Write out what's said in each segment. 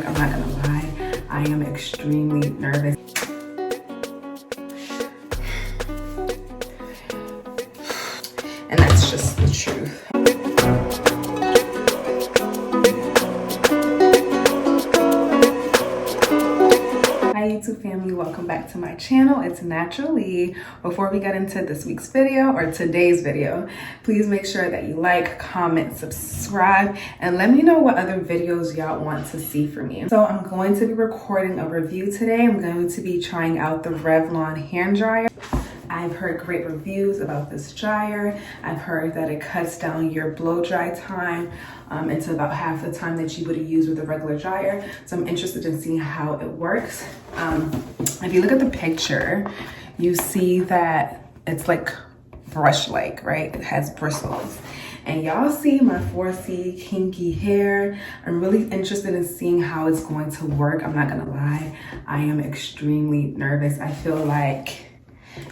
I'm not gonna lie, I am extremely nervous. And that's just the truth. Hi YouTube family, welcome back to my channel. It's Naturally. Before we get into this week's video or today's video, please make sure that you like, comment, subscribe, and let me know what other videos y'all want to see from me. So I'm going to be recording a review today. I'm going to be trying out the Revlon hand dryer. I've heard great reviews about this dryer. I've heard that it cuts down your blow dry time into about half the time that you would use with a regular dryer. So I'm interested in seeing how it works. If you look at the picture, you see that it's like brush-like, right? It has bristles. And y'all see my 4C kinky hair. I'm really interested in seeing how it's going to work. I'm not gonna lie, I am extremely nervous. I feel like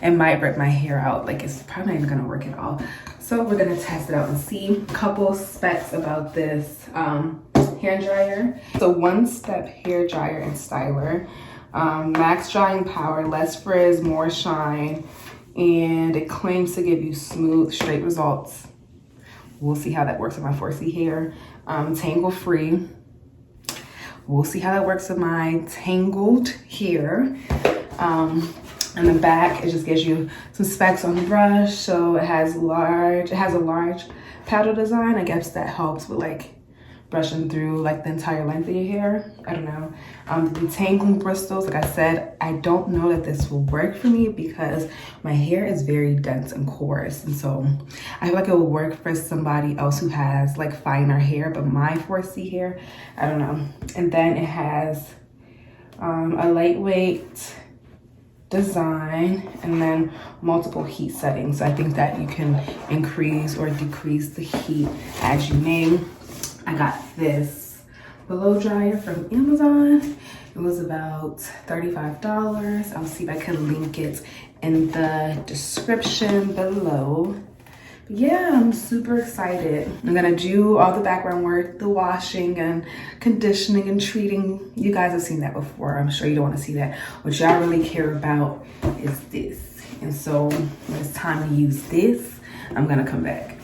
it might rip my hair out. Like, it's probably not even gonna work at all. So we're gonna test it out and see. A couple specs about this hair dryer. So one-step hair dryer and styler. Max drying power, less frizz, more shine. And it claims to give you smooth, straight results. We'll see how that works with my 4C hair. Tangle free. We'll see how that works with my tangled hair. In the back, it just gives you some specs on the brush. So it has a large paddle design. I guess that helps with like brushing through like the entire length of your hair. I don't know. The detangling bristles, like I said, I don't know that this will work for me because my hair is very dense and coarse. And so I feel like it will work for somebody else who has like finer hair, but my 4C hair, I don't know. And then it has a lightweight design and then multiple heat settings. So I think that you can increase or decrease the heat as you may. I got this blow dryer from Amazon. It was about $35. I'll see if I can link it in the description below. But yeah, I'm super excited. I'm gonna do all the background work, the washing and conditioning and treating. You guys have seen that before. I'm sure you don't want to see that. What y'all really care about is this. And so when it's time to use this, I'm gonna come back.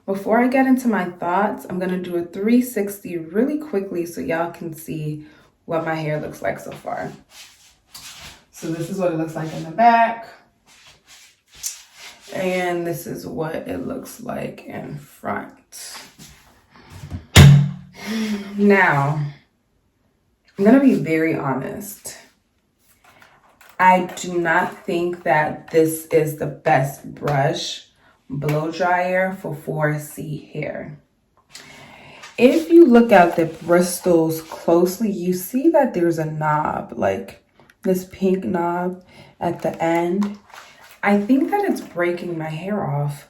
Before I get into my thoughts, I'm gonna do a 360 really quickly so y'all can see what my hair looks like so far. So this is what it looks like in the back. And this is what it looks like in front. Now, I'm gonna be very honest. I do not think that this is the best brush blow dryer for 4C hair. If you look at the bristles closely, you see that there's a knob, like this pink knob at the end. I think that it's breaking my hair off.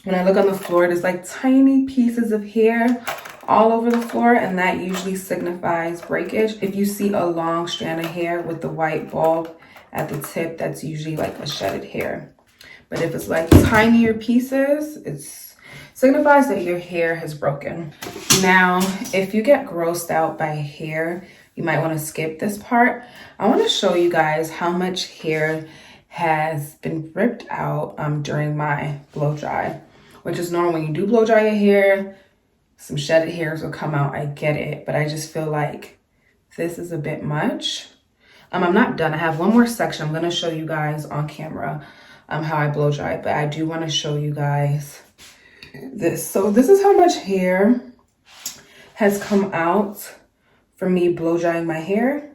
When I look on the floor, there's like tiny pieces of hair all over the floor, and that usually signifies breakage. If you see a long strand of hair with the white bulb at the tip, that's usually like a shedded hair. But if it's like tinier pieces, it signifies that your hair has broken. Now, if you get grossed out by hair, you might want to skip this part. I want to show you guys how much hair has been ripped out during my blow dry, which is normal. When you do blow dry your hair, some shedded hairs will come out. I get it, but I just feel like this is a bit much. I'm not done. I have one more section. I'm going to show you guys on camera how I blow dry, but I do want to show you guys this. So this is how much hair has come out from me blow drying my hair.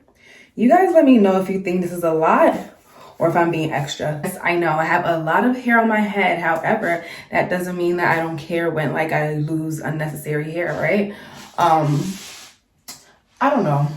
You guys let me know if you think this is a lot or if I'm being extra. Yes, I know I have a lot of hair on my head. However, that doesn't mean that I don't care when like I lose unnecessary hair, right? I don't know.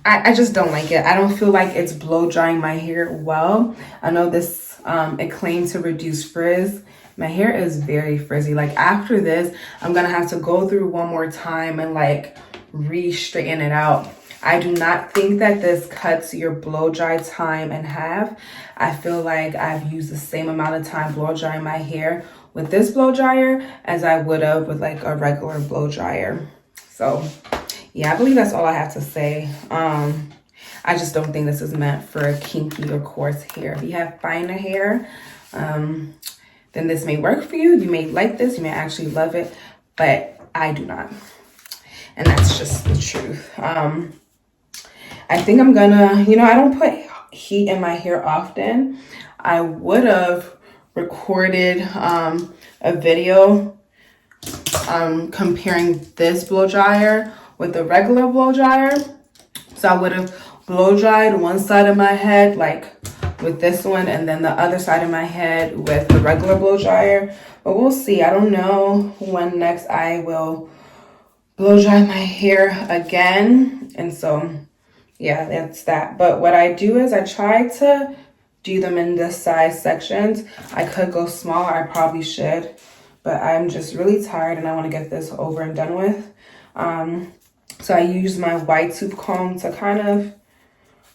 I just don't like it. I don't feel like it's blow drying my hair well. I know this it claims to reduce frizz. My hair is very frizzy. Like after this, I'm gonna have to go through one more time and like re-straighten it out. I do not think that this cuts your blow dry time in half. I feel like I've used the same amount of time blow drying my hair with this blow dryer as I would have with like a regular blow dryer. So yeah, I believe that's all I have to say. I just don't think this is meant for kinky or coarse hair. If you have finer hair, then this may work for you. You may like this, you may actually love it, but I do not. And that's just the truth. I think I'm gonna, you know, I don't put heat in my hair often. I would have recorded a video comparing this blow dryer with the regular blow dryer. So I would have blow dried one side of my head like with this one, and then the other side of my head with the regular blow dryer. But we'll see. I don't know when next I will blow dry my hair again. And so yeah, that's that. But what I do is I try to do them in this size sections. I could go smaller, I probably should, but I'm just really tired and I want to get this over and done with. So I use my wide tooth comb to kind of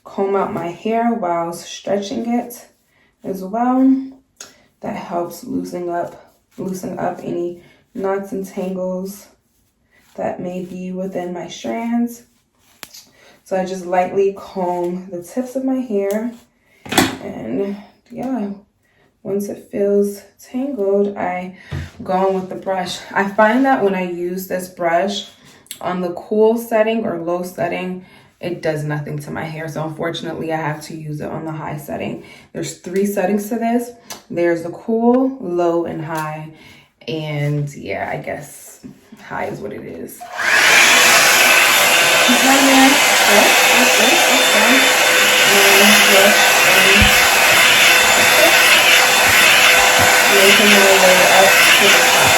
comb out my hair while stretching it as well. That helps loosen up any knots and tangles that may be within my strands. So I just lightly comb the tips of my hair, and yeah, once it feels tangled, I go on with the brush. I find that when I use this brush on the cool setting or low setting, it does nothing to my hair. So unfortunately, I have to use it on the high setting. There's 3 settings to this. There's the cool, low, and high. And yeah, I guess high is what it is. Making my way up to the top.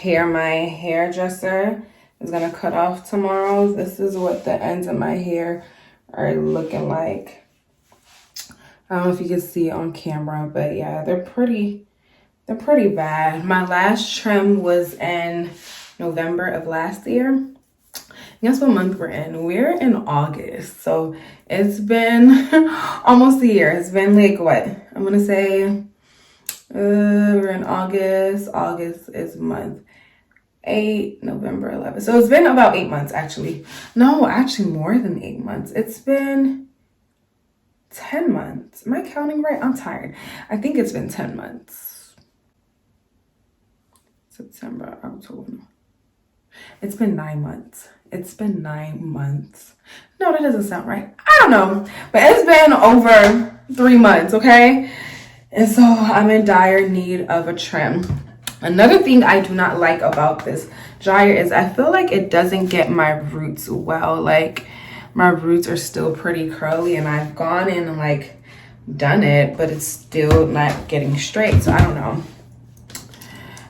Hair my hairdresser is gonna cut off tomorrow. This is what the ends of my hair are looking like. I don't know if you can see it on camera, but yeah, they're pretty bad. My last trim was in November of last year. Guess what month we're in? We're in August, so it's been almost a year. It's been like what? I'm gonna say we're in August. August is month 8, November 11. So it's been about 8 months actually. No, actually more than 8 months. It's been 10 months. Am I counting right? I'm tired. I think it's been 10 months. September, October. It's been 9 months. It's been 9 months. No, that doesn't sound right. I don't know. But it's been over 3 months, okay? And so I'm in dire need of a trim. Another thing I do not like about this dryer is I feel like it doesn't get my roots well. Like, my roots are still pretty curly, and I've gone in and like done it, but it's still not getting straight. So I don't know.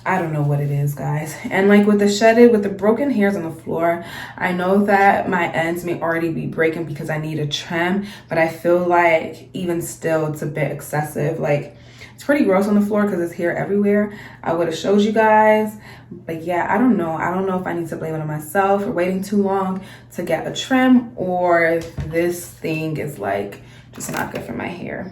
I don't know what it is, guys. And like with the broken hairs on the floor, I know that my ends may already be breaking because I need a trim, but I feel like even still it's a bit excessive. Like, it's pretty gross on the floor because it's hair everywhere. I would have showed you guys, but yeah, I don't know. I don't know if I need to blame it on myself for waiting too long to get a trim, or this thing is like just not good for my hair.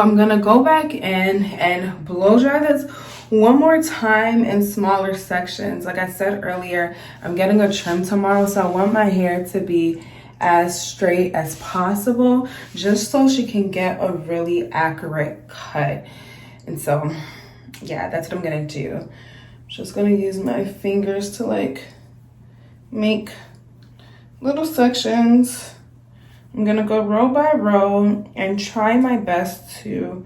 I'm gonna go back in and blow dry this one more time in smaller sections. Like I said earlier, I'm getting a trim tomorrow, so I want my hair to be as straight as possible, just so she can get a really accurate cut. And so yeah, that's what I'm gonna do. I'm just gonna use my fingers to like make little sections. I'm gonna go row by row and try my best to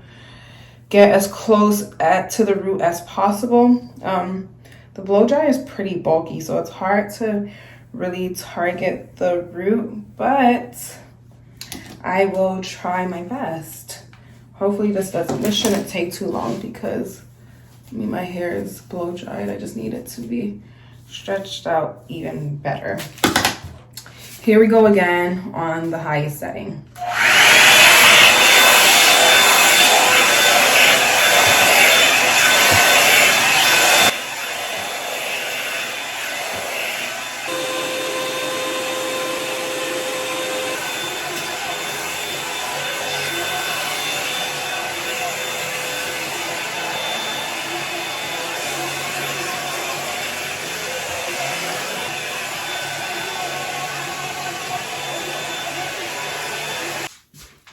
get as close to the root as possible. The blow dryer is pretty bulky, so it's hard to really target the root, but I will try my best. Hopefully this shouldn't take too long because I mean, my hair is blow dried. I just need it to be stretched out even better. Here we go again on the highest setting.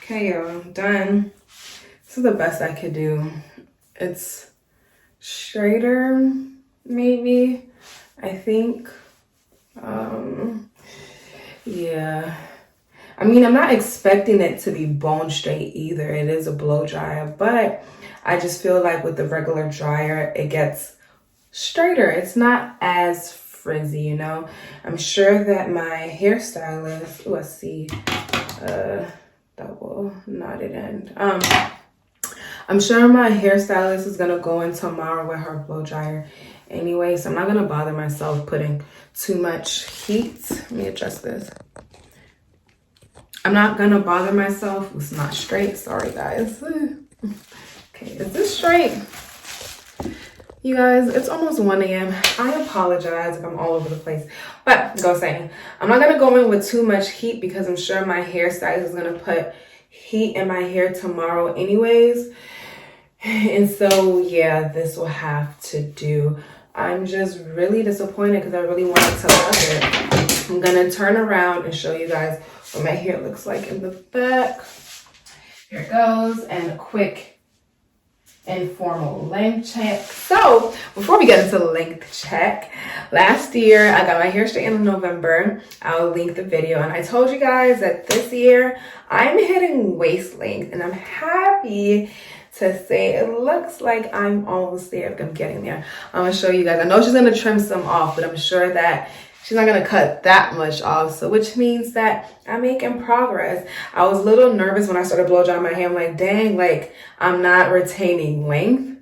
Okay, y'all, I'm done. This is the best I could do. It's straighter, maybe, I think. Yeah. I mean, I'm not expecting it to be bone straight either. It is a blow dryer, but I just feel like with the regular dryer, it gets straighter. It's not as frizzy, you know? I'm sure that my hairstylist, let's see, double knotted end. I'm sure my hairstylist is gonna go in tomorrow with her blow dryer anyway, so I'm not gonna bother myself putting too much heat. Let me adjust this. I'm not gonna bother myself. It's not straight. Sorry, guys. Okay, is this straight? You guys, it's almost 1 a.m. I apologize if I'm all over the place, but go saying, I'm not gonna go in with too much heat because I'm sure my hairstylist is gonna put heat in my hair tomorrow anyways. And so, yeah, this will have to do. I'm just really disappointed because I really wanted to love it. I'm gonna turn around and show you guys what my hair looks like in the back. Here it goes, and a quick informal length check. So before we get into the length check, last year I got my hair straightened in November. I'll link the video, and I told you guys that this year I'm hitting waist length, and I'm happy to say it looks like I'm almost there. I'm getting there. I'm gonna show you guys. I know she's gonna trim some off, but I'm sure that she's not gonna cut that much off, so which means that I'm making progress. I was a little nervous when I started blow drying my hair. I'm like, dang, like I'm not retaining length,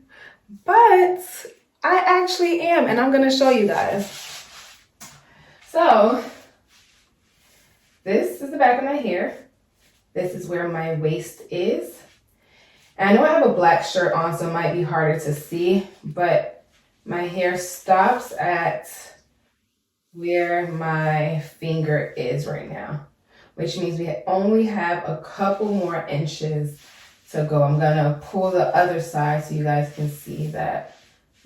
but I actually am, and I'm gonna show you guys. So this is the back of my hair. This is where my waist is. And I know I have a black shirt on, so it might be harder to see, but my hair stops at where my finger is right now, which means we only have a couple more inches to go. I'm gonna pull the other side so you guys can see that,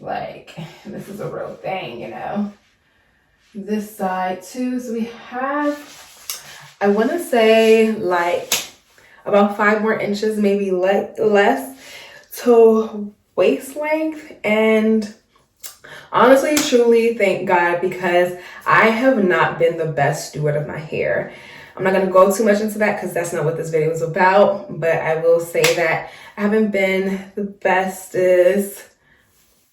like, this is a real thing, you know. This side too, so we have I want to say like about 5 more inches, maybe less to waist length. And honestly, truly thank God, because I have not been the best steward of my hair. I'm not going to go too much into that because that's not what this video is about, but I will say that I haven't been the bestest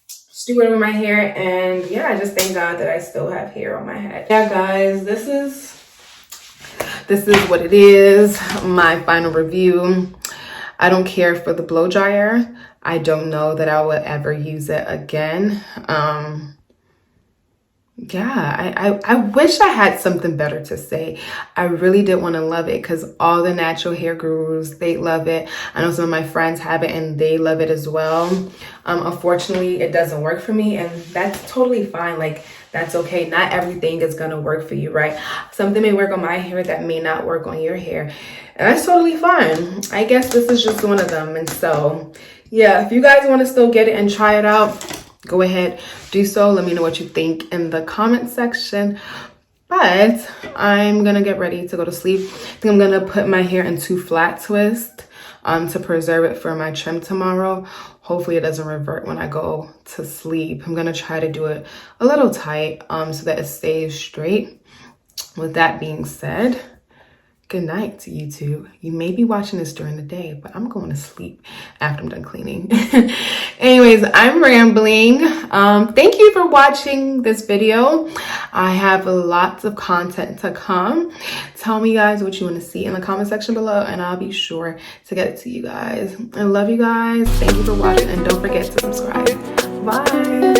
steward of my hair, and yeah, I just thank God that I still have hair on my head. Yeah, guys, this is what it is, my final review. I don't care for the blow dryer. I don't know that I would ever use it again. Yeah, I wish I had something better to say. I really did want to love it because all the natural hair gurus, they love it. I know some of my friends have it and they love it as well. Unfortunately, it doesn't work for me, and that's totally fine. Like, that's okay. Not everything is going to work for you, right? Something may work on my hair that may not work on your hair. And that's totally fine. I guess this is just one of them. And so, yeah, if you guys want to still get it and try it out, go ahead, do so. Let me know what you think in the comment section. But I'm gonna get ready to go to sleep. I think I'm gonna put my hair into flat twist to preserve it for my trim tomorrow. Hopefully it doesn't revert when I go to sleep. I'm gonna try to do it a little tight so that it stays straight. With that being said, good night to you two. You may be watching this during the day, but I'm going to sleep after I'm done cleaning. Anyways, I'm rambling. Thank you for watching this video. I have lots of content to come. Tell me guys what you want to see in the comment section below, and I'll be sure to get it to you guys. I love you guys. Thank you for watching, and don't forget to subscribe. Bye.